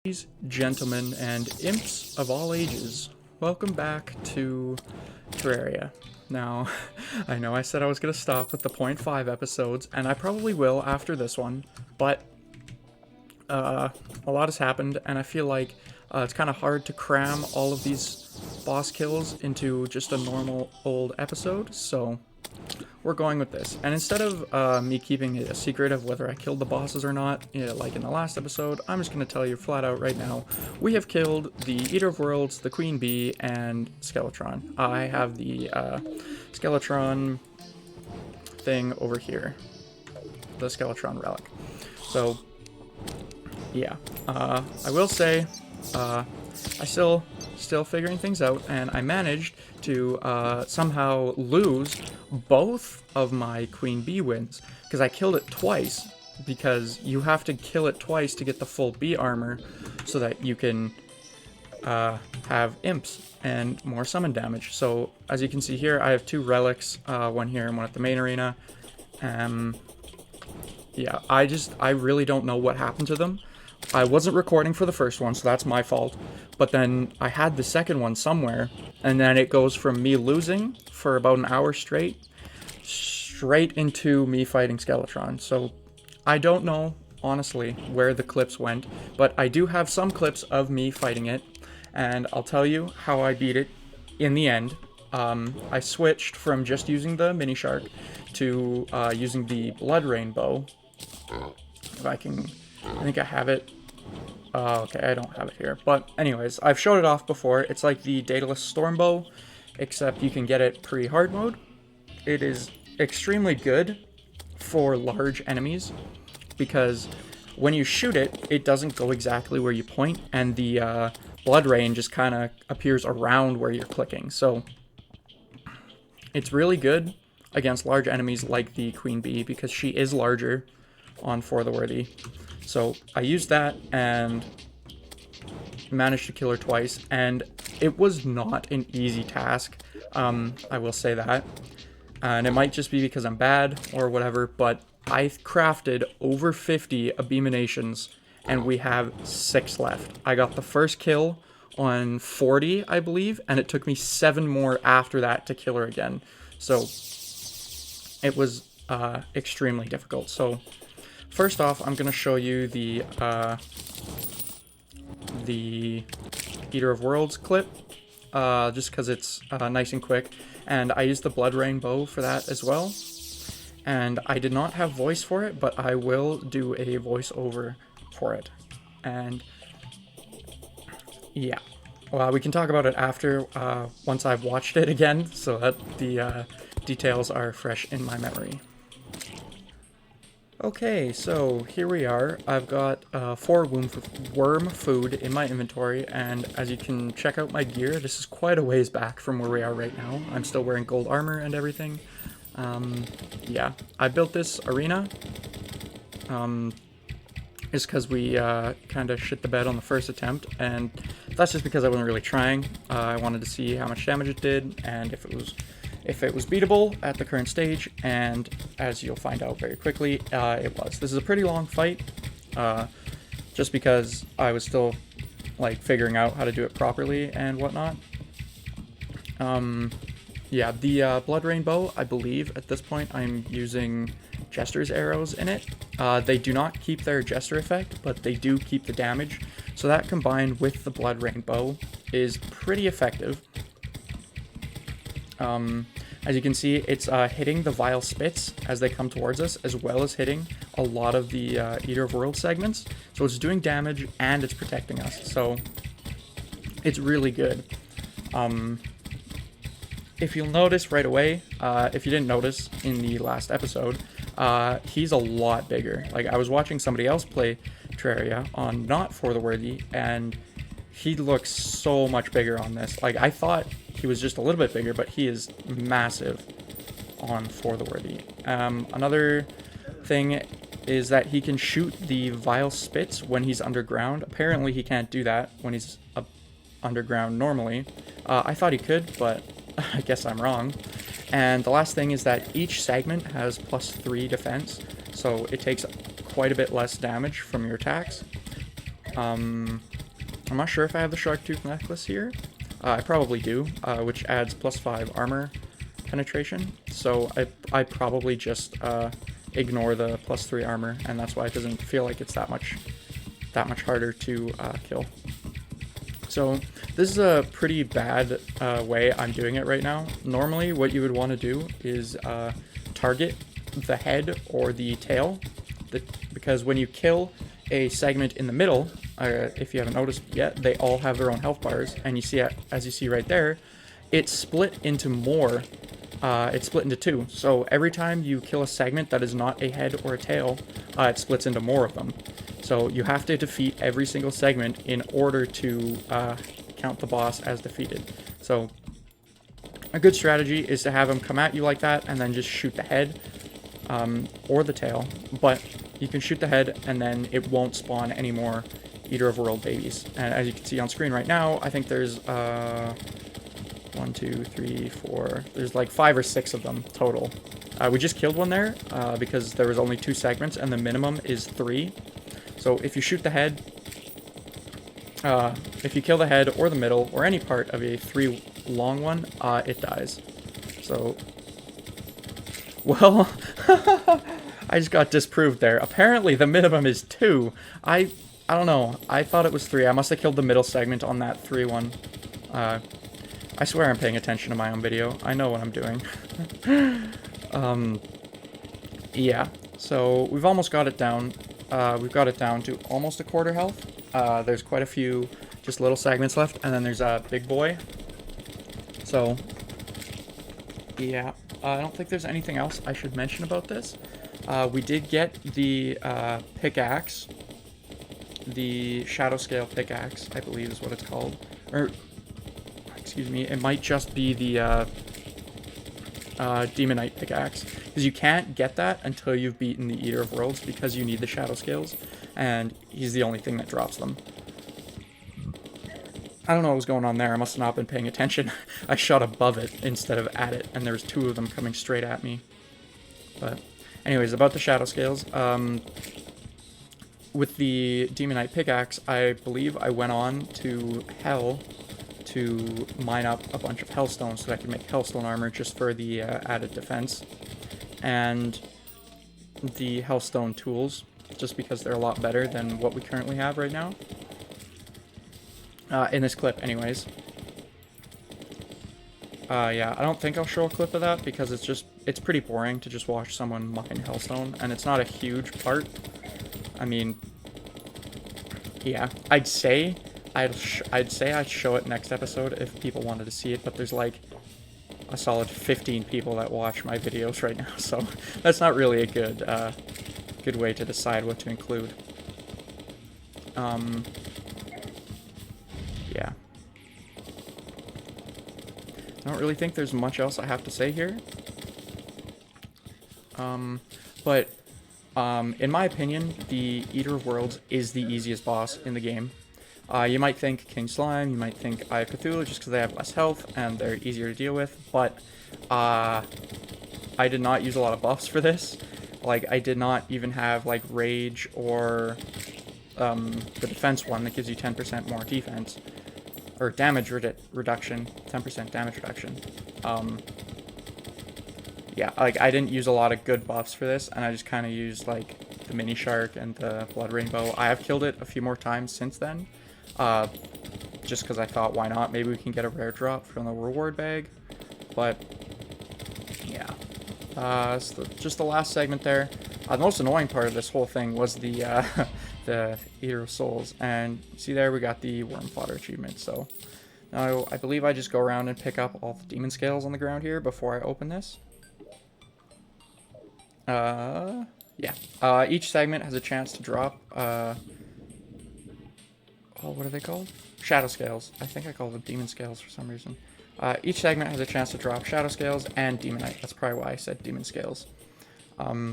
Ladies, gentlemen, and imps of all ages, welcome back to Terraria. Now, I know I said I was going to stop with the 0.5 episodes, and I probably will after this one, but a lot has happened, and I feel like it's kind of hard to cram all of these boss kills into just a normal old episode, so we're going with this. And instead of me keeping it a secret of whether I killed the bosses or not, like in the last episode, I'm just going to tell you flat out right now, we have killed the Eater of Worlds, the Queen Bee, and Skeletron. I have the Skeletron thing over here, the Skeletron relic. So, yeah, I will say, I still figuring things out, and I managed to somehow lose both of my Queen Bee wins, because I killed it twice, because you have to kill it twice to get the full bee armor, so that you can have imps and more summon damage. So, as you can see here, I have two relics, one here and one at the main arena. Yeah, I really don't know what happened to them. I wasn't recording for the first one, so that's my fault. But then I had the second one somewhere, and then it goes from me losing for about an hour straight into me fighting Skeletron. So I don't know, honestly, where the clips went, but I do have some clips of me fighting it, and I'll tell you how I beat it in the end. I switched from just using the mini shark to using the blood rainbow. If I can... I think I have it. Okay, I don't have it here. But anyways, I've showed it off before. It's like the Daedalus Stormbow, except you can get it pre-hard mode. It is extremely good for large enemies, because when you shoot it, it doesn't go exactly where you point, and the blood rain just kind of appears around where you're clicking. So it's really good against large enemies like the Queen Bee, because she is larger on For the Worthy. So I used that and managed to kill her twice, and it was not an easy task, I will say that. And it might just be because I'm bad or whatever, but I crafted over 50 Abeeminations, and we have 6 left. I got the first kill on 40, I believe, and it took me 7 more after that to kill her again. So it was extremely difficult. So first off, I'm going to show you the Eater of Worlds clip, just because it's nice and quick, and I used the blood rainbow for that as well, and I did not have voice for it, but I will do a voiceover for it, and yeah, well, we can talk about it after, once I've watched it again, so that the details are fresh in my memory. Okay, so here we are. I've got 4 worm food in my inventory, and as you can check out my gear, this is quite a ways back from where we are right now. I'm still wearing gold armor and everything. Yeah, I built this arena just because we kind of shit the bed on the first attempt, and that's just because I wasn't really trying. I wanted to see how much damage it did, and if it was beatable at the current stage, and as you'll find out very quickly, it was. This is a pretty long fight, just because I was still, like, figuring out how to do it properly and whatnot. Yeah, the Blood Rainbow, I believe, at this point, I'm using Jester's arrows in it. They do not keep their Jester effect, but they do keep the damage, so that combined with the Blood Rainbow is pretty effective. As you can see, it's hitting the Vile Spits as they come towards us, as well as hitting a lot of the Eater of Worlds segments. So it's doing damage and it's protecting us. So it's really good. If you'll notice right away, if you didn't notice in the last episode, he's a lot bigger. Like, I was watching somebody else play Terraria on Not For The Worthy, and he looks so much bigger on this. Like, I thought he was just a little bit bigger, but he is massive on For The Worthy. Another thing is that he can shoot the Vile Spits when he's underground. Apparently he can't do that when he's underground normally. I thought he could, but I guess I'm wrong. And the last thing is that each segment has +3 defense, so it takes quite a bit less damage from your attacks. I'm not sure if I have the shark tooth necklace here. I probably do, which adds +5 armor penetration. So I probably just ignore the +3 armor, and that's why it doesn't feel like it's that much harder to kill. So this is a pretty bad way I'm doing it right now. Normally what you would want to do is target the head or the tail, because when you kill a segment in the middle, if you haven't noticed yet, they all have their own health bars, and you see, as you see right there, it's split into more. It's split into two. So every time you kill a segment that is not a head or a tail, it splits into more of them. So you have to defeat every single segment in order to count the boss as defeated. So a good strategy is to have him come at you like that and then just shoot the head or the tail. But you can shoot the head and then it won't spawn any more Eater of World babies. And as you can see on screen right now, I think there's 1, 2, 3, 4. There's like 5 or 6 of them total. We just killed one there because there was only 2 segments and the minimum is 3. So if you shoot the head, if you kill the head or the middle or any part of a 3 long one, it dies. So, well, I just got disproved there. Apparently the minimum is 2. I don't know. I thought it was 3. I must have killed the middle segment on that 3 one. I swear I'm paying attention to my own video. I know what I'm doing. Yeah, so we've almost got it down. We've got it down to almost a quarter health. There's quite a few just little segments left, and then there's a big boy. So, yeah, I don't think there's anything else I should mention about this. We did get the pickaxe, the shadow scale pickaxe, I believe is what it's called. Or, excuse me, it might just be the Demonite pickaxe, because you can't get that until you've beaten the Eater of Worlds, because you need the shadow scales, and he's the only thing that drops them. I don't know what was going on there. I must have not been paying attention. I shot above it instead of at it, and there was 2 of them coming straight at me. But anyways, about the shadow scales, with the Demonite pickaxe, I believe I went on to Hell to mine up a bunch of Hellstone so that I could make Hellstone armor just for the added defense, and the Hellstone tools, just because they're a lot better than what we currently have right now. In this clip, anyways. Yeah, I don't think I'll show a clip of that because it's pretty boring to just watch someone mine Hellstone, and it's not a huge part. I mean, yeah, I'd say I'd show it next episode if people wanted to see it, but there's like a solid 15 people that watch my videos right now, so that's not really a good way to decide what to include. Yeah. I don't really think there's much else I have to say here. But in my opinion, the Eater of Worlds is the easiest boss in the game. You might think King Slime, you might think Eye of Cthulhu just because they have less health and they're easier to deal with, but I did not use a lot of buffs for this. Like, I did not even have, like, Rage or the defense one that gives you 10% more defense. Or damage reduction, 10% damage reduction. Yeah, like, I didn't use a lot of good buffs for this, and I just kind of used, like, the Mini Shark and the Blood Rainbow. I have killed it a few more times since then, just because I thought, why not? Maybe we can get a rare drop from the reward bag, but, yeah. So just the last segment there. The most annoying part of this whole thing was the, the Eater of Souls, and see there, we got the Worm Fodder achievement, so now I believe I just go around and pick up all the demon scales on the ground here before I open this. Yeah. Each segment has a chance to drop, oh, what are they called? Shadow Scales. I think I call them Demon Scales for some reason. Each segment has a chance to drop Shadow Scales and Demonite. That's probably why I said Demon Scales.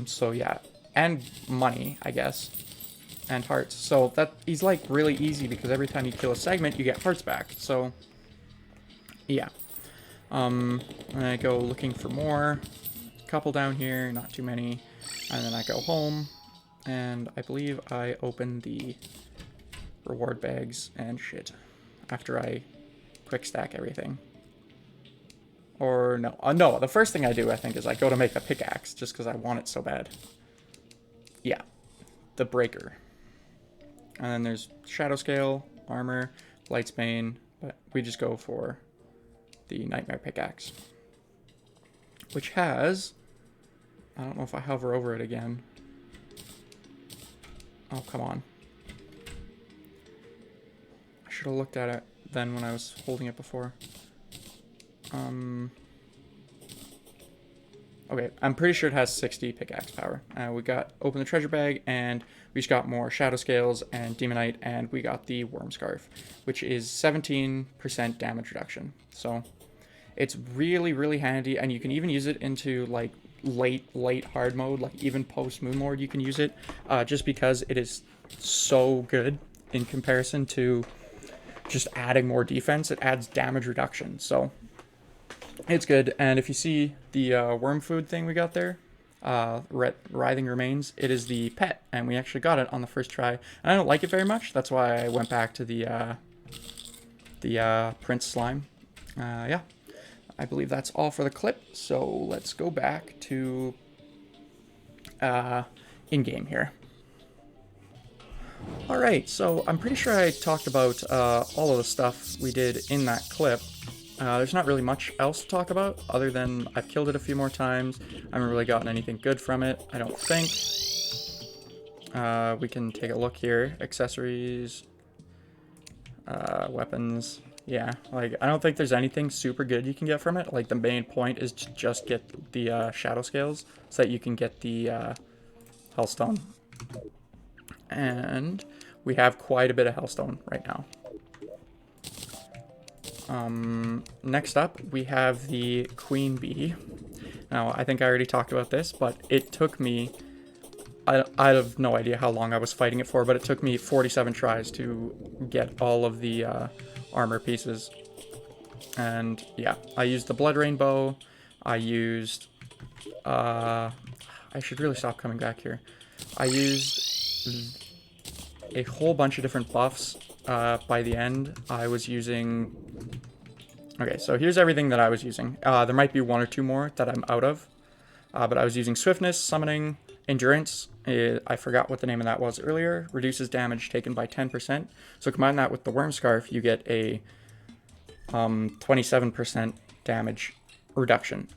So yeah. And money, I guess. And hearts. So that he's like really easy because every time you kill a segment, you get hearts back. So, yeah. And I go looking for more. Couple down here, not too many. And then I go home. And I believe I open the reward bags and shit after I quick stack everything. Or no, no, the first thing I do, I think, is I go to make a pickaxe just because I want it so bad. Yeah, the breaker. And then there's shadow scale, armor, light's bane, but we just go for the nightmare pickaxe, which has, I don't know if I hover over it again. Oh, come on. I should have looked at it then when I was holding it before. Okay, I'm pretty sure it has 60 pickaxe power. We got open the treasure bag, and we just got more shadow scales and demonite, and we got the worm scarf, which is 17% damage reduction. So it's really, really handy, and you can even use it into like late hard mode, like even post moon lord you can use it, just because it is so good in comparison to just adding more defense. It adds damage reduction, so it's good. And if you see the worm food thing we got there, writhing remains, it is the pet, and we actually got it on the first try, and I don't like it very much. That's why I went back to the prince slime. Yeah, I believe that's all for the clip, so let's go back to in-game here. Alright, so I'm pretty sure I talked about all of the stuff we did in that clip. There's not really much else to talk about, other than I've killed it a few more times. I haven't really gotten anything good from it, I don't think. We can take a look here. Accessories, weapons. Yeah, like, I don't think there's anything super good you can get from it. Like, the main point is to just get the shadow scales so that you can get the Hellstone. And we have quite a bit of Hellstone right now. Next up, we have the queen bee. Now, I think I already talked about this, but it took me... I have no idea how long I was fighting it for, but it took me 47 tries to get all of the armor pieces. And yeah, I used the blood rainbow. I used... I should really stop coming back here. I used a whole bunch of different buffs. By the end, I was using... Okay, so here's everything that I was using. There might be one or two more that I'm out of. But I was using swiftness, summoning, endurance. I forgot what the name of that was earlier. Reduces damage taken by 10%. So combine that with the worm scarf, you get a 27% damage reduction.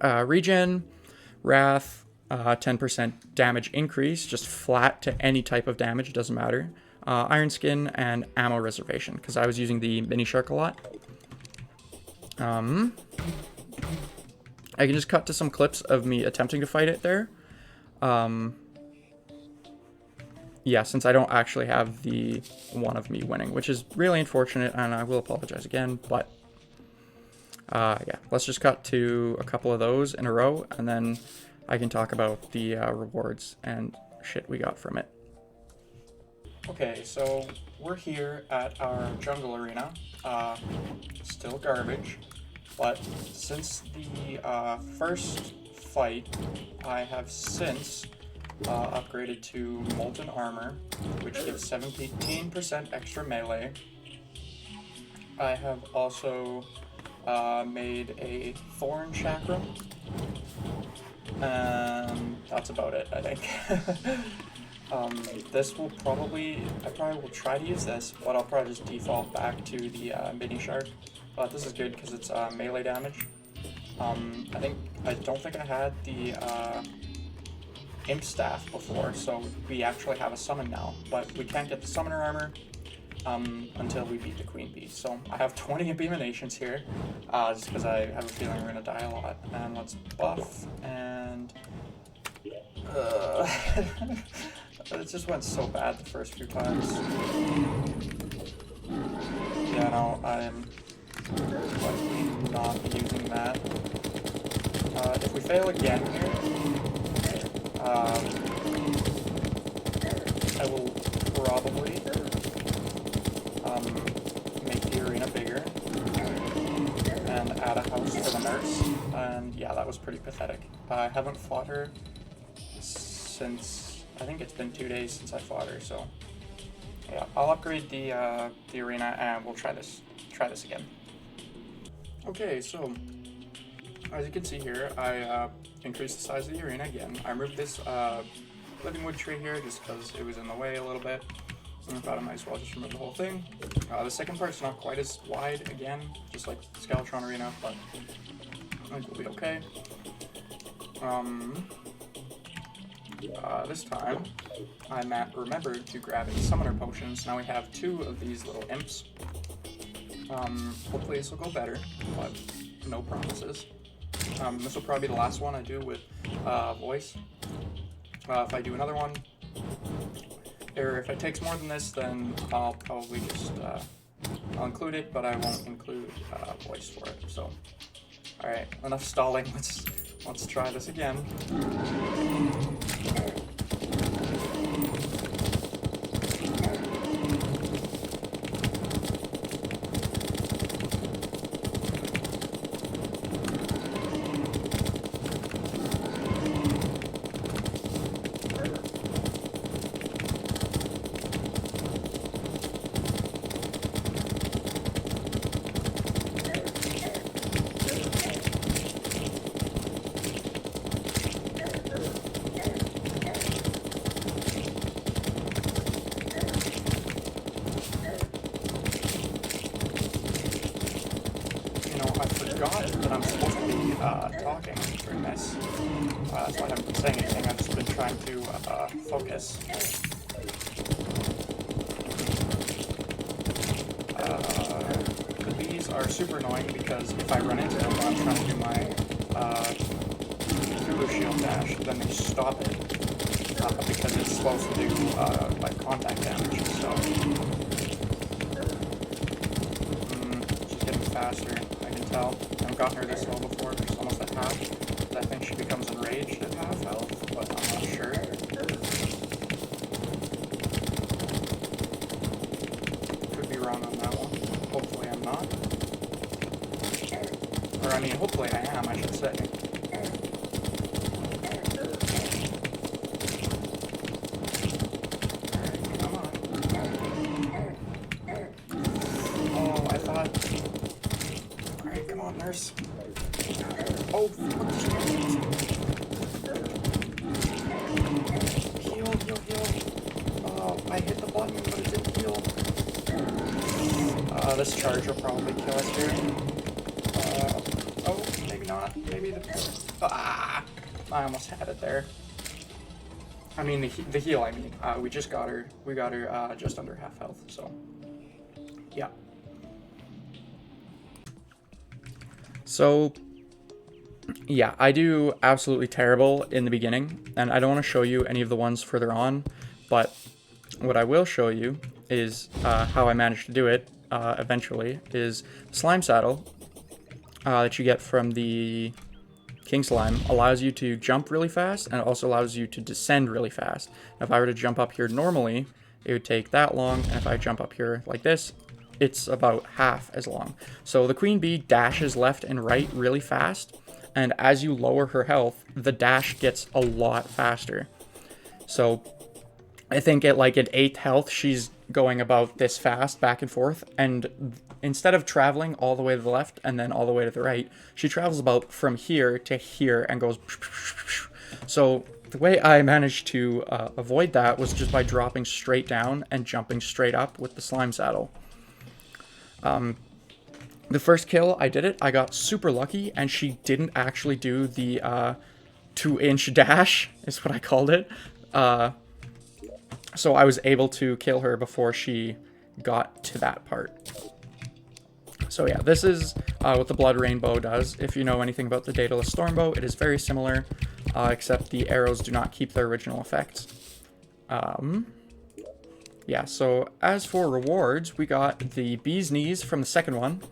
Regen, wrath, 10% damage increase, just flat to any type of damage, doesn't matter. Iron skin and ammo reservation, because I was using the mini shark a lot. I can just cut to some clips of me attempting to fight it there. Yeah, since I don't actually have the one of me winning, which is really unfortunate, and I will apologize again, but yeah, let's just cut to a couple of those in a row, and then I can talk about the rewards and shit we got from it. Okay, so we're here at our jungle arena. Still garbage, but since the first fight, I have since upgraded to molten armor, which gives 17% extra melee. I have also made a thorn chakram. That's about it, I think. This will probably, I probably will try to use this, but I'll probably just default back to the mini shark. But this is good because it's melee damage. I don't think I had the imp staff before, so we actually have a summon now, but we can't get the summoner armor until we beat the queen bee. So I have 20 abominations here, just because I have a feeling we're gonna die a lot. And let's buff, and it just went so bad the first few times. Yeah, no, I'm likely not using that. If we fail again here, I will probably make the arena bigger and add a house for the nurse. And yeah, that was pretty pathetic. I haven't fought her since, I think it's been 2 days since I fought her, so Yeah, I'll upgrade the arena and we'll try this again. Okay, so as you can see here, I increased the size of the arena again. I removed this living wood tree here just because it was in the way a little bit. And I thought I might as well just remove the whole thing. The second part's not quite as wide again, just like Skeletron arena, but I think we'll be okay. This time, I remembered to grab a summoner potion, so now we have 2 of these little imps. Hopefully this will go better, but no promises. This will probably be the last one I do with voice. If I do another one, or if it takes more than this, then I'll probably just, I'll include it, but I won't include voice for it, so. Alright, enough stalling, let's try this again. That I'm supposed to be talking during this. That's why I haven't been saying anything. I've just been trying to focus. The bees are super annoying because if I run into them while I'm trying to do my Hulu shield dash, then they stop it because it's supposed to do like contact damage. So she's getting faster. I can tell. I haven't gotten her this low before. She's almost at half. I think she becomes enraged at half health, but I'm not sure. Could be wrong on that one. Hopefully I'm not. Or I mean, hopefully I am, I should say. Alright, come on. Oh, I thought... Alright, come on, nurse. Oh, fuck. Heal. Oh, I hit the button, but it didn't heal. This charge will probably kill us here. Oh, maybe not. Maybe the... Ah! I almost had it there. I mean, the heal, I mean. We just got her. We got her just under half health, so... Yeah. So... Yeah, I do absolutely terrible in the beginning, and I don't want to show you any of the ones further on, but what I will show you is how I managed to do it eventually, is Slime Saddle that you get from the King Slime allows you to jump really fast, and it also allows you to descend really fast. Now, if I were to jump up here normally, it would take that long, and if I jump up here like this, it's about half as long. So the Queen Bee dashes left and right really fast, and as you lower her health, the dash gets a lot faster. So I think at 8th health, she's going about this fast back and forth, and instead of traveling all the way to the left and then all the way to the right, she travels about from here to here and goes. So the way I managed to avoid that was just by dropping straight down and jumping straight up with the Slime Saddle. The first kill I did it, I got super lucky, and she didn't actually do the 2-inch dash, is what I called it. So I was able to kill her before she got to that part. So yeah, this is what the Blood Rainbow does. If you know anything about the Daedalus Stormbow, it is very similar, except the arrows do not keep their original effects. Yeah, so as for rewards, we got the Bee's Knees from the second one.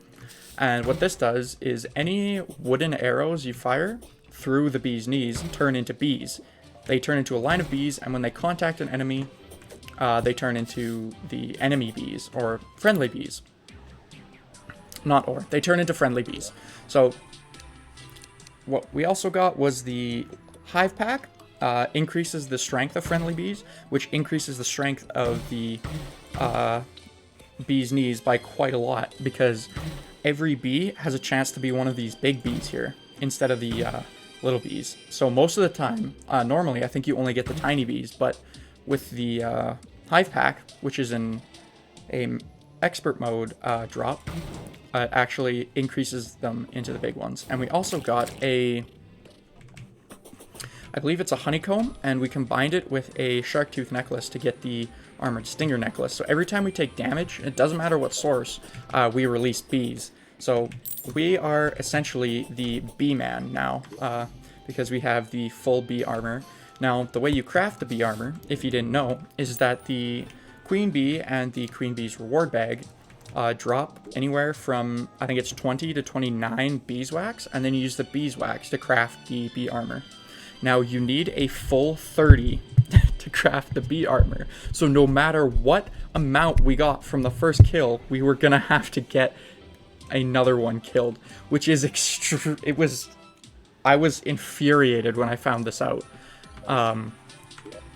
And what this does is any wooden arrows you fire through the Bee's Knees turn into bees. They turn into a line of bees, and when they contact an enemy, they turn into the enemy bees, or friendly bees. They turn into friendly bees. So what we also got was the Hive Pack. Increases the strength of friendly bees, which increases the strength of the bee's knees by quite a lot, because every bee has a chance to be one of these big bees here instead of the little bees. So most of the time, normally I think you only get the tiny bees, but with the hive pack, which is in a expert mode drop, it actually increases them into the big ones. And we also got a, I believe it's a honeycomb, and we combined it with a shark tooth necklace to get the armored stinger necklace. So every time we take damage, it doesn't matter what source, we release bees. So we are essentially the bee man now, because we have the full bee armor. Now, the way you craft the bee armor, if you didn't know, is that the queen bee and the queen bee's reward bag drop anywhere from, I think it's 20 to 29 beeswax, and then you use the beeswax to craft the bee armor. Now, you need a full 30 to craft the bee armor. So no matter what amount we got from the first kill, we were gonna have to get another one killed, which is I was infuriated when I found this out.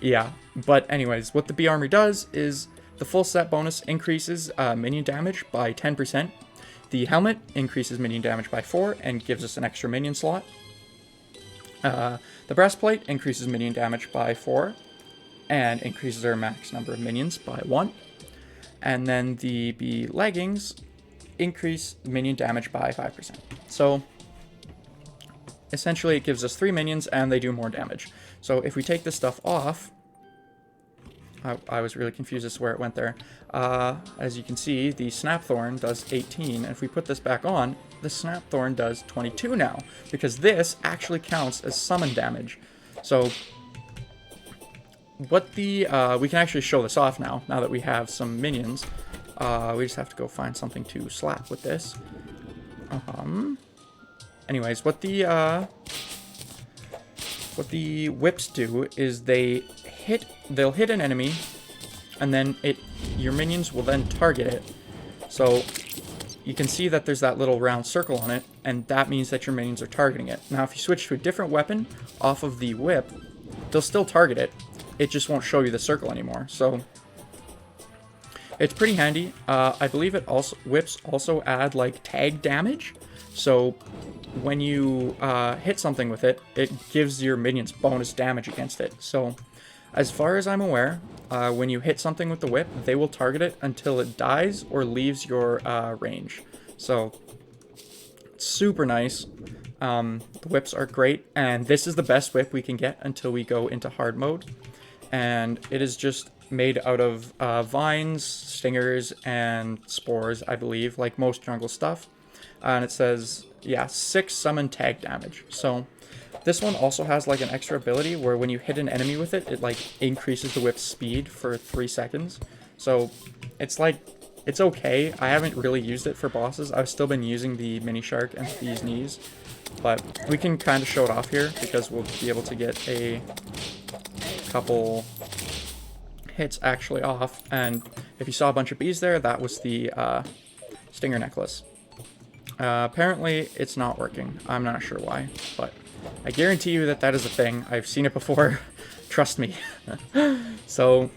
Yeah, but anyways, what the bee armor does is the full set bonus increases minion damage by 10%. The helmet increases minion damage by 4 and gives us an extra minion slot. The breastplate increases minion damage by 4 and increases our max number of minions by 1. And then the bee leggings increase minion damage by 5%. So essentially it gives us 3 minions and they do more damage. So if we take this stuff off, I was really confused as to where it went there. As you can see, the Snapthorn does 18, and if we put this back on, the Snapthorn does 22 now, because this actually counts as summon damage. So what the we can actually show this off now that we have some minions. We just have to go find something to slap with this. Anyways, what the whips do is they'll hit an enemy, and then your minions will then target it. So you can see that there's that little round circle on it, and that means that your minions are targeting it. Now, if you switch to a different weapon off of the whip, they'll still target it. It just won't show you the circle anymore. So it's pretty handy. I believe whips also add like tag damage. So when you hit something with it, it gives your minions bonus damage against it. So as far as I'm aware, when you hit something with the whip, they will target it until it dies or leaves your range. So it's super nice. The whips are great, and this is the best whip we can get until we go into hard mode. And it is just made out of vines, stingers, and spores, I believe, like most jungle stuff. And it says, yeah, 6 summon tag damage. So this one also has like an extra ability where when you hit an enemy with it, it like increases the whip's speed for 3 seconds. So it's like, it's okay. I haven't really used it for bosses. I've still been using the mini shark and these knees, but we can kind of show it off here because we'll be able to get a couple hits actually off. And if you saw a bunch of bees there, that was the stinger necklace. Apparently it's not working. I'm not sure why, but I guarantee you that is a thing. I've seen it before. Trust me. So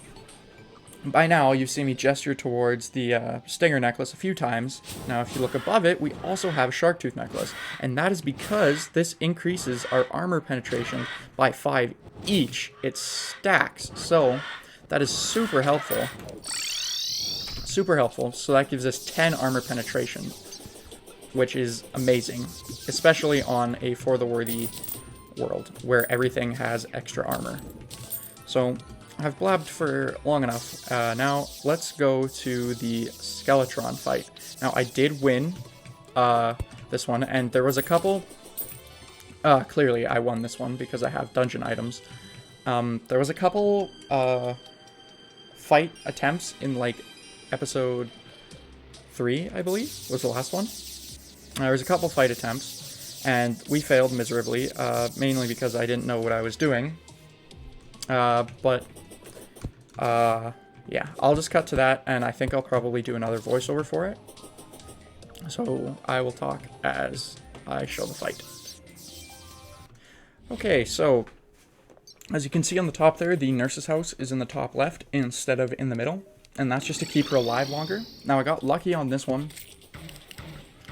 by now you've seen me gesture towards the stinger necklace a few times. Now if you look above it, we also have a shark tooth necklace, and that is because this increases our armor penetration by 5 each. It stacks, so that is super helpful. Super helpful. So that gives us 10 armor penetration, which is amazing, especially on a For the Worthy world where everything has extra armor. So I've blabbed for long enough. Now let's go to the Skeletron fight. Now I did win this one, and there was a couple. Clearly I won this one because I have dungeon items. There was a couple fight attempts in like episode 3, I believe, was the last one. There was a couple fight attempts, and we failed miserably, mainly because I didn't know what I was doing. Yeah, I'll just cut to that, and I think I'll probably do another voiceover for it. So I will talk as I show the fight. Okay, so as you can see on the top there, the nurse's house is in the top left instead of in the middle. and that's just to keep her alive longer. Now, I got lucky on this one,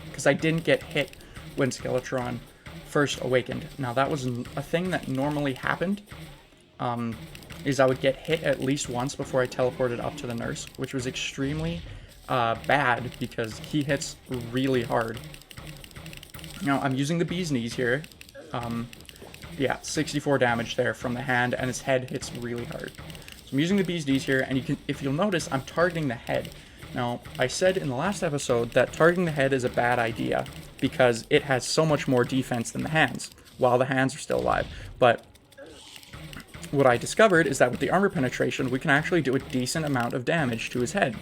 because I didn't get hit when Skeletron first awakened. Now, that was a thing that normally happened, is I would get hit at least once before I teleported up to the nurse, which was extremely bad, because he hits really hard. Now, I'm using the bee's knees here. Yeah, 64 damage there from the hand, and his head hits really hard. So I'm using the bee's knees here, and if you'll notice, I'm targeting the head. Now, I said in the last episode that targeting the head is a bad idea, because it has so much more defense than the hands, while the hands are still alive. But what I discovered is that with the armor penetration, we can actually do a decent amount of damage to his head.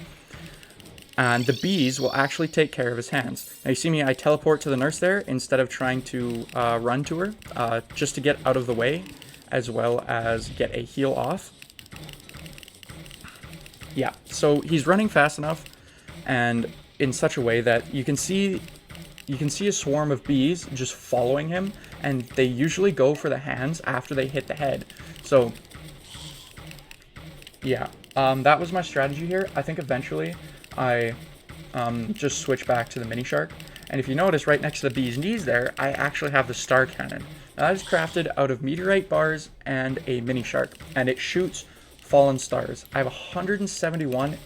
And the bees will actually take care of his hands. Now you see me, I teleport to the nurse there instead of trying to run to her, just to get out of the way, as well as get a heal off. Yeah, so he's running fast enough, and in such a way that you can see a swarm of bees just following him, and they usually go for the hands after they hit the head. So, yeah, that was my strategy here. I think eventually I just switch back to the mini shark. And if you notice, right next to the bee's knees there, I actually have the star cannon. Now, that is crafted out of meteorite bars and a mini shark, and it shoots fallen stars. I have 171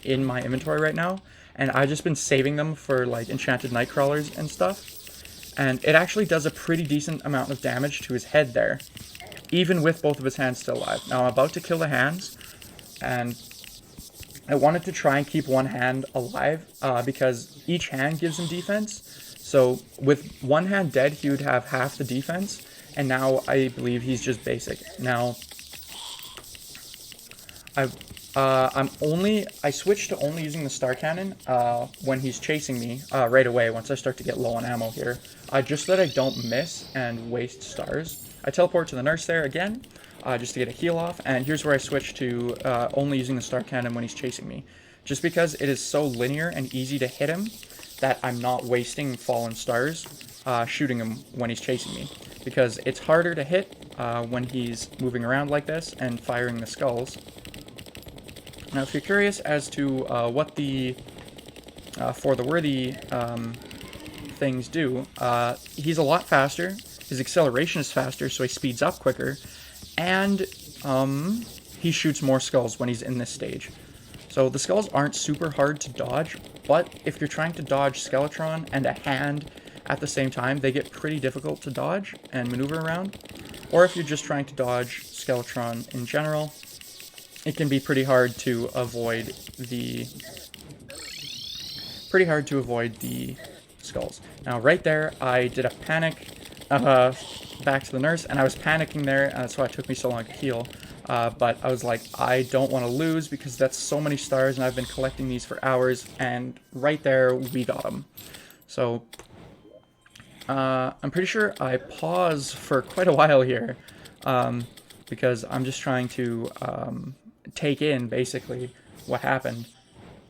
in my inventory right now, and I've just been saving them for like enchanted night crawlers and stuff. And it actually does a pretty decent amount of damage to his head there, even with both of his hands still alive. Now, I'm about to kill the hands, and I wanted to try and keep one hand alive, because each hand gives him defense. So with one hand dead, he would have half the defense, and now I believe he's just basic. Now, I switched to only using the star cannon when he's chasing me right away, once I start to get low on ammo here, just so that I don't miss and waste stars. I teleport to the nurse there again, just to get a heal off, and here's where I switch to only using the star cannon when he's chasing me. Just because it is so linear and easy to hit him that I'm not wasting fallen stars shooting him when he's chasing me. Because it's harder to hit when he's moving around like this and firing the skulls. Now, if you're curious as to what the for the worthy things do, he's a lot faster. His acceleration is faster, so he speeds up quicker, and he shoots more skulls when he's in this stage. So the skulls aren't super hard to dodge, but if you're trying to dodge Skeletron and a hand at the same time, they get pretty difficult to dodge and maneuver around. Or if you're just trying to dodge Skeletron in general, it can be pretty hard to avoid the skulls. Now, right there, I did a panic back to the nurse, and I was panicking there, and that's why it took me so long to heal. But I was like, I don't want to lose because that's so many stars, and I've been collecting these for hours, and right there, we got them. So, I'm pretty sure I pause for quite a while here, because I'm just trying to take in, basically, what happened.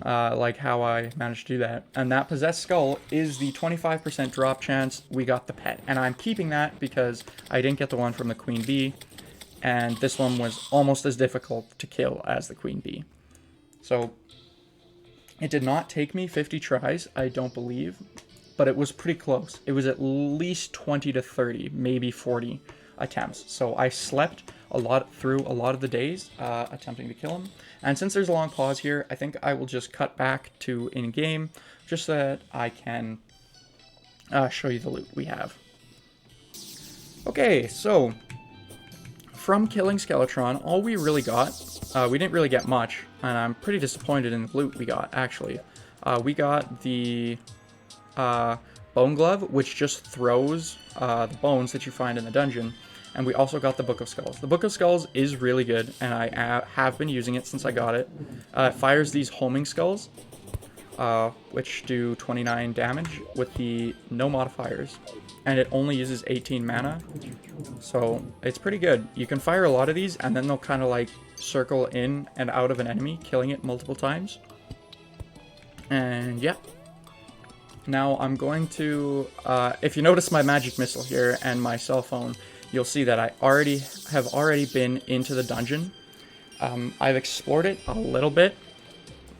Like how I managed to do that. And that possessed skull is the 25% drop chance we got the pet. And I'm keeping that because I didn't get the one from the queen bee. And this one was almost as difficult to kill as the queen bee. So it did not take me 50 tries, I don't believe. But it was pretty close. It was at least 20 to 30, maybe 40 attempts. So I slept through a lot of the days attempting to kill him. And since there's a long pause here, I think I will just cut back to in-game just so that I can show you the loot we have. Okay, so from killing Skeletron, all we really got, we didn't really get much, and I'm pretty disappointed in the loot we got, actually. We got the Bone Glove, which just throws the bones that you find in the dungeon. And we also got the Book of Skulls. The Book of Skulls is really good, and I have been using it since I got it. It fires these homing skulls, which do 29 damage with the no modifiers. And it only uses 18 mana, so it's pretty good. You can fire a lot of these, and then they'll kind of like circle in and out of an enemy, killing it multiple times. And yeah. Now I'm going to, if you notice my magic missile here and my cell phone, you'll see that I have already been into the dungeon. I've explored it a little bit,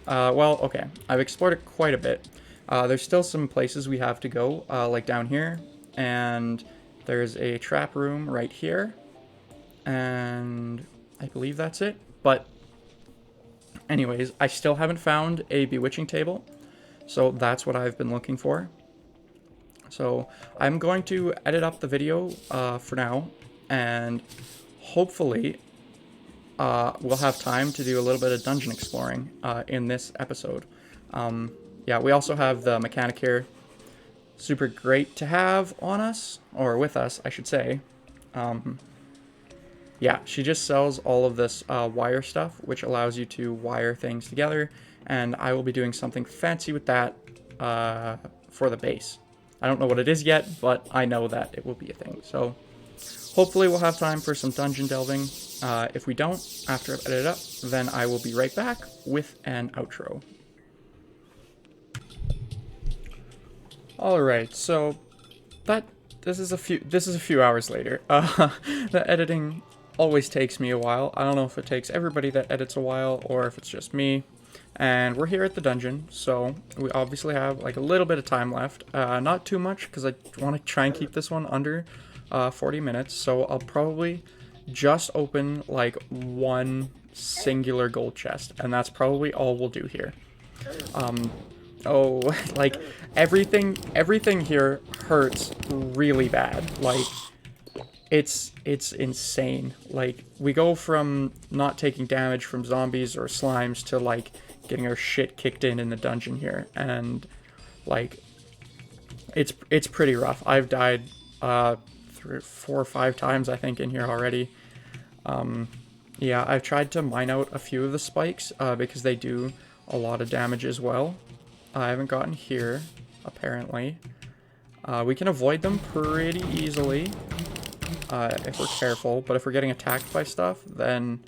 Well, okay. I've explored it quite a bit. There's still some places we have to go, like down here. And there's a trap room right here. And I believe that's it. But anyways, I still haven't found a bewitching table. So that's what I've been looking for. So I'm going to edit up the video for now. And hopefully we'll have time to do a little bit of dungeon exploring in this episode. Yeah, we also have the mechanic here. Super great to have on us, or with us, I should say. Yeah, she just sells all of this wire stuff, which allows you to wire things together, and I will be doing something fancy with that for the base. I don't know what it is yet, but I know that it will be a thing. So hopefully we'll have time for some dungeon delving. If we don't, after I've edited up, then I will be right back with an outro. Alright, so this is a few hours later. The editing always takes me a while. I don't know if it takes everybody that edits a while or if it's just me. And we're here at the dungeon, so we obviously have like a little bit of time left. Not too much, because I want to try and keep this one under 40 minutes. So I'll probably just open like one singular gold chest, and that's probably all we'll do here. Oh, like everything here hurts really bad. Like it's insane. Like we go from not taking damage from zombies or slimes to like getting our shit kicked in the dungeon here, and like it's pretty rough. I've died 4 or 5 times I think in here already. Yeah, I've tried to mine out a few of the spikes because they do a lot of damage as well. I haven't gotten here, apparently. We can avoid them pretty easily if we're careful, but if we're getting attacked by stuff, then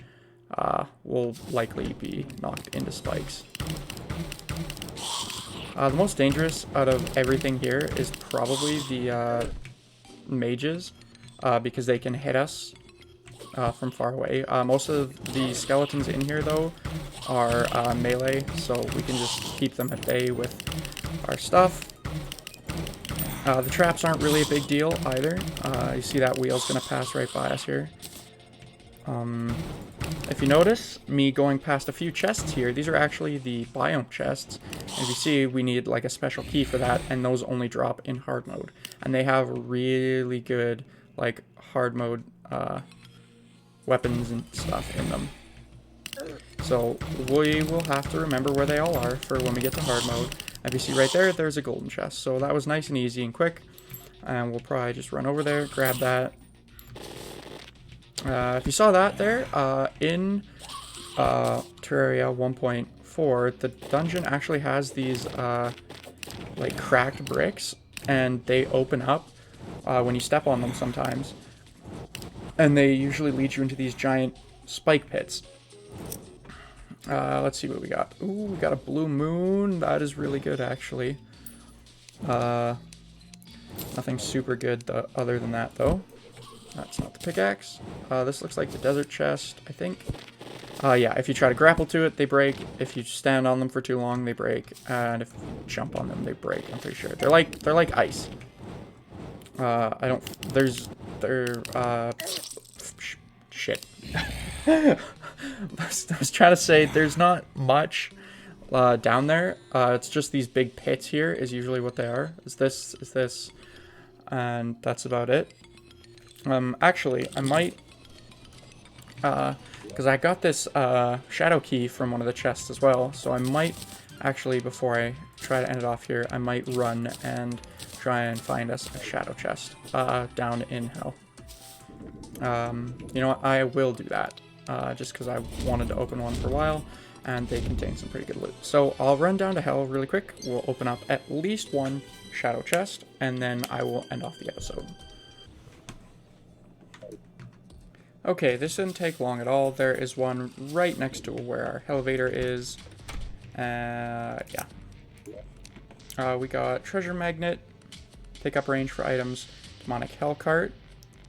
we'll likely be knocked into spikes. The most dangerous out of everything here is probably the mages, because they can hit us from far away. Most of the skeletons in here, though, are melee, so we can just keep them at bay with our stuff. The traps aren't really a big deal either. You see that wheel's gonna pass right by us here. If you notice me going past a few chests here, these are actually the biome chests. As you see, we need like a special key for that, and those only drop in hard mode. And they have really good like hard mode weapons and stuff in them. So we will have to remember where they all are for when we get to hard mode. If you see right there, there's a golden chest. So that was nice and easy and quick. And we'll probably just run over there, grab that. If you saw that there, in Terraria 1.4, the dungeon actually has these like cracked bricks, and they open up when you step on them sometimes. And they usually lead you into these giant spike pits. Let's see what we got. Ooh, we got a blue moon. That is really good, actually. Nothing super good other than that, though. That's not the pickaxe. This looks like the desert chest, I think. Yeah, if you try to grapple to it, they break. If you stand on them for too long, they break. And if you jump on them, they break, I'm pretty sure. They're like ice. Shit. I was trying to say there's not much down there. It's just these big pits here is usually what they are. Is this, and that's about it. Actually, I might, because I got this shadow key from one of the chests as well, so I might actually, before I try to end it off here, I might run and try and find us a shadow chest down in hell. You know what, I will do that, just because I wanted to open one for a while, and they contain some pretty good loot. So I'll run down to hell really quick, we'll open up at least one shadow chest, and then I will end off the episode. Okay, this didn't take long at all. There is one right next to where our elevator is. Yeah. We got treasure magnet, pickup range for items, demonic hell cart,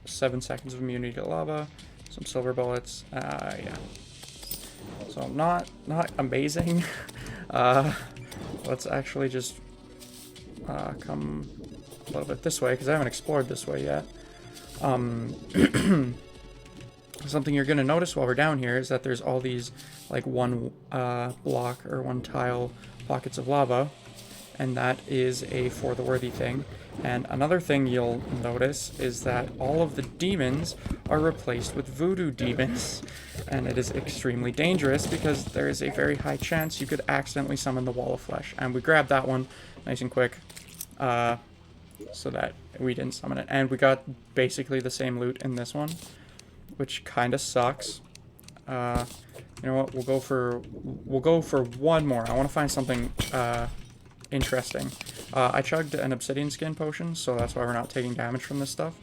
7 seconds of immunity to lava, some silver bullets. Yeah. So not amazing. Uh, let's actually just come a little bit this way, because I haven't explored this way yet. Something you're going to notice while we're down here is that there's all these, like, one block or one tile pockets of lava, and that is a for the worthy thing. And another thing you'll notice is that all of the demons are replaced with voodoo demons, and it is extremely dangerous because there is a very high chance you could accidentally summon the wall of flesh. And we grabbed that one nice and quick, so that we didn't summon it. And we got basically the same loot in this one, which kind of sucks. You know what? We'll go for one more. I want to find something interesting. I chugged an obsidian skin potion, so that's why we're not taking damage from this stuff.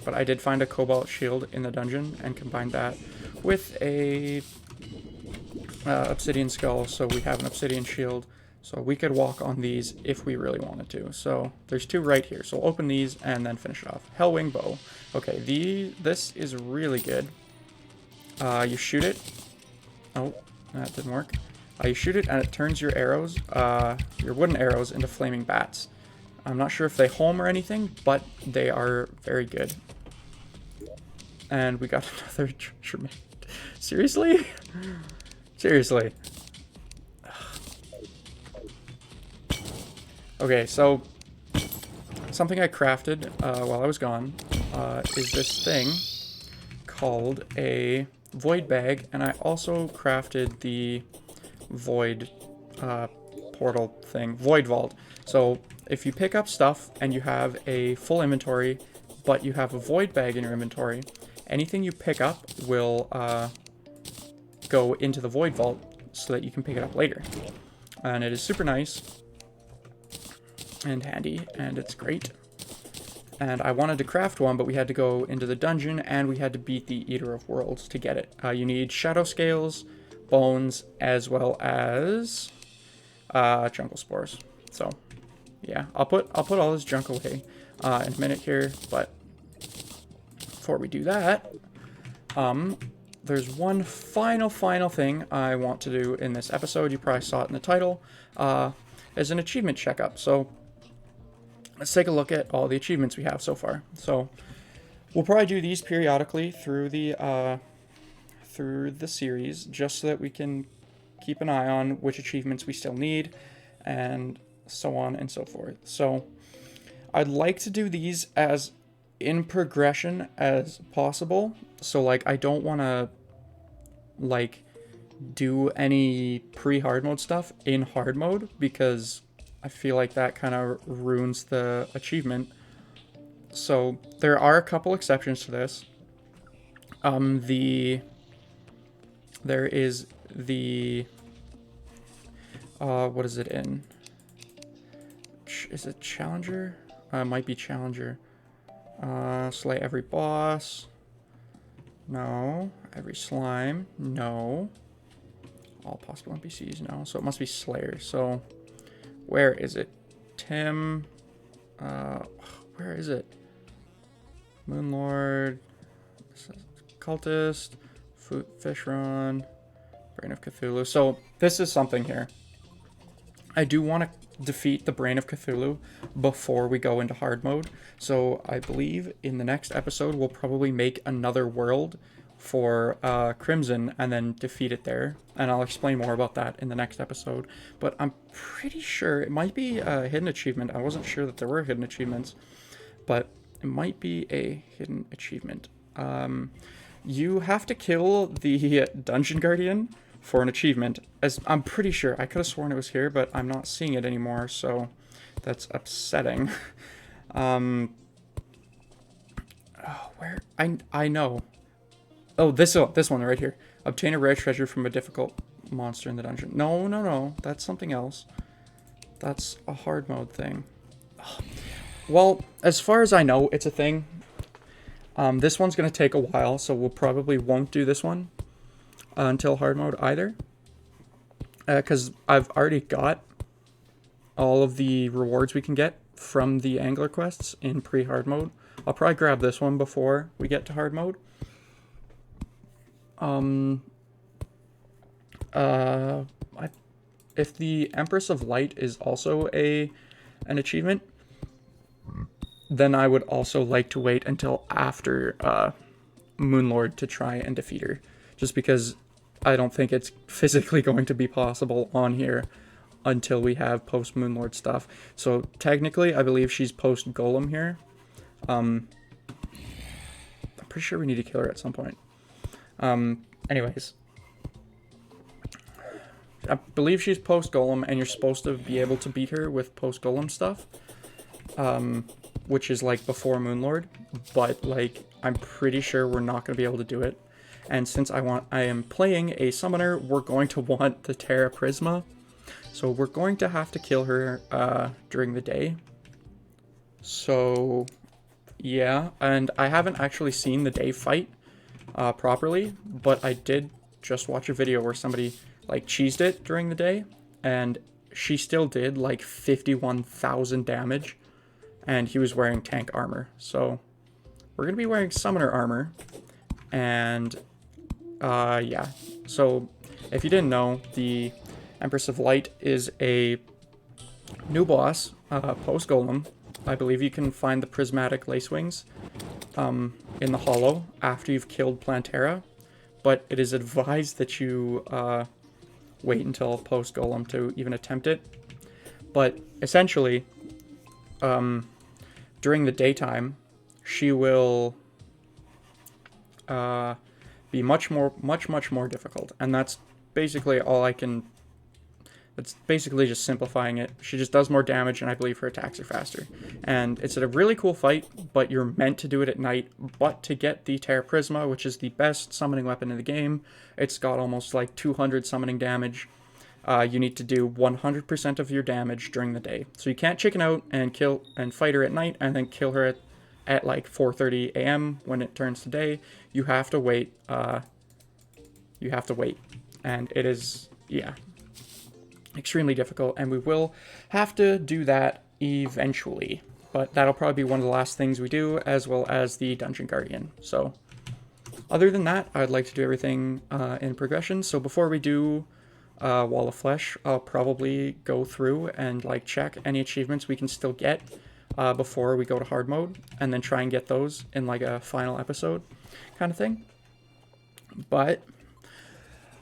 But I did find a cobalt shield in the dungeon and combined that with a obsidian skull, so we have an obsidian shield. So we could walk on these if we really wanted to. So there's two right here. So we'll open these and then finish it off. Hellwing bow. Okay, this is really good. You shoot it. Oh, that didn't work. You shoot it and it turns your arrows, your wooden arrows, into flaming bats. I'm not sure if they home or anything, but they are very good. And we got another treasure mate. Seriously? Seriously. Okay, so something I crafted while I was gone is this thing called a void bag, and I also crafted the void portal thing, void vault. So if you pick up stuff and you have a full inventory, but you have a void bag in your inventory, anything you pick up will go into the void vault so that you can pick it up later. And it is super nice and handy, and it's great. And I wanted to craft one, but we had to go into the dungeon and we had to beat the Eater of Worlds to get it. You need shadow scales, bones, as well as jungle spores. So yeah, I'll put all this junk away in a minute here, but before we do that, there's one final thing I want to do in this episode. You probably saw it in the title, is an achievement checkup. So let's take a look at all the achievements we have so far. So we'll probably do these periodically through the series, just so that we can keep an eye on which achievements we still need, and so on and so forth. So I'd like to do these as in progression as possible. So like, I don't want to like do any pre-hard mode stuff in hard mode, because I feel like that kind of ruins the achievement. So there are a couple exceptions to this. There is the what is it in? Is it Challenger? It might be Challenger. Slay every boss. No. Every slime. No. All possible NPCs. No. So it must be Slayer. So where is it? Tim. Where is it? Moonlord. Cultist. Fishron. Brain of Cthulhu. So this is something here. I do want to defeat the Brain of Cthulhu before we go into hard mode. So I believe in the next episode we'll probably make another world for Crimson and then defeat it there. And I'll explain more about that in the next episode. But I'm pretty sure it might be a hidden achievement. I wasn't sure that there were hidden achievements, but it might be a hidden achievement. You have to kill the Dungeon Guardian for an achievement, as I'm pretty sure. I could have sworn it was here, but I'm not seeing it anymore, so that's upsetting. Oh, where? I know. Oh, this one right here. Obtain a rare treasure from a difficult monster in the dungeon. No. That's something else. That's a hard mode thing. Well, as far as I know, it's a thing. This one's going to take a while, so we'll probably won't do this one until hard mode either. Because I've already got all of the rewards we can get from the angler quests in pre-hard mode. I'll probably grab this one before we get to hard mode. if the Empress of Light is also an achievement, then I would also like to wait until after Moonlord to try and defeat her. Just because I don't think it's physically going to be possible on here until we have post Moonlord stuff. So technically, I believe she's post Golem here. I'm pretty sure we need to kill her at some point. Anyways, I believe she's post Golem, and you're supposed to be able to beat her with post Golem stuff, which is like before Moonlord. But like, I'm pretty sure we're not going to be able to do it. And since I am playing a summoner, we're going to want the Terra Prisma. So we're going to have to kill her during the day. So yeah, and I haven't actually seen the day fight properly, but I did just watch a video where somebody like cheesed it during the day, and she still did like 51,000 damage, and he was wearing tank armor. So we're gonna be wearing summoner armor, and yeah. So if you didn't know, the Empress of Light is a new boss, post Golem. I believe you can find the prismatic lace wings in the hollow after you've killed Plantera, but it is advised that you wait until post Golem to even attempt it. But essentially, during the daytime, she will be much more difficult, and that's basically all I can. It's basically just simplifying it. She just does more damage, and I believe her attacks are faster. And it's a really cool fight, but you're meant to do it at night. But to get the Terra Prisma, which is the best summoning weapon in the game, it's got almost like 200 summoning damage. You need to do 100% of your damage during the day. So you can't chicken out and fight her at night, and then kill her at like 4:30 a.m. when it turns to day. You have to wait. And it is, yeah, extremely difficult, and we will have to do that eventually, but that'll probably be one of the last things we do, as well as the Dungeon Guardian. So other than that, I'd like to do everything in progression. So before we do Wall of Flesh, I'll probably go through and like check any achievements we can still get before we go to hard mode, and then try and get those in like a final episode kind of thing. But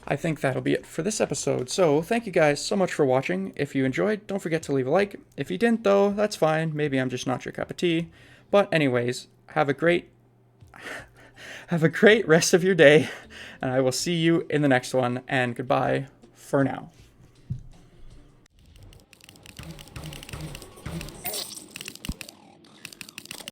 I think that'll be it for this episode. So thank you guys so much for watching. If you enjoyed, don't forget to leave a like. If you didn't though, that's fine. Maybe I'm just not your cup of tea. But anyways, have a great rest of your day, and I will see you in the next one, and goodbye for now.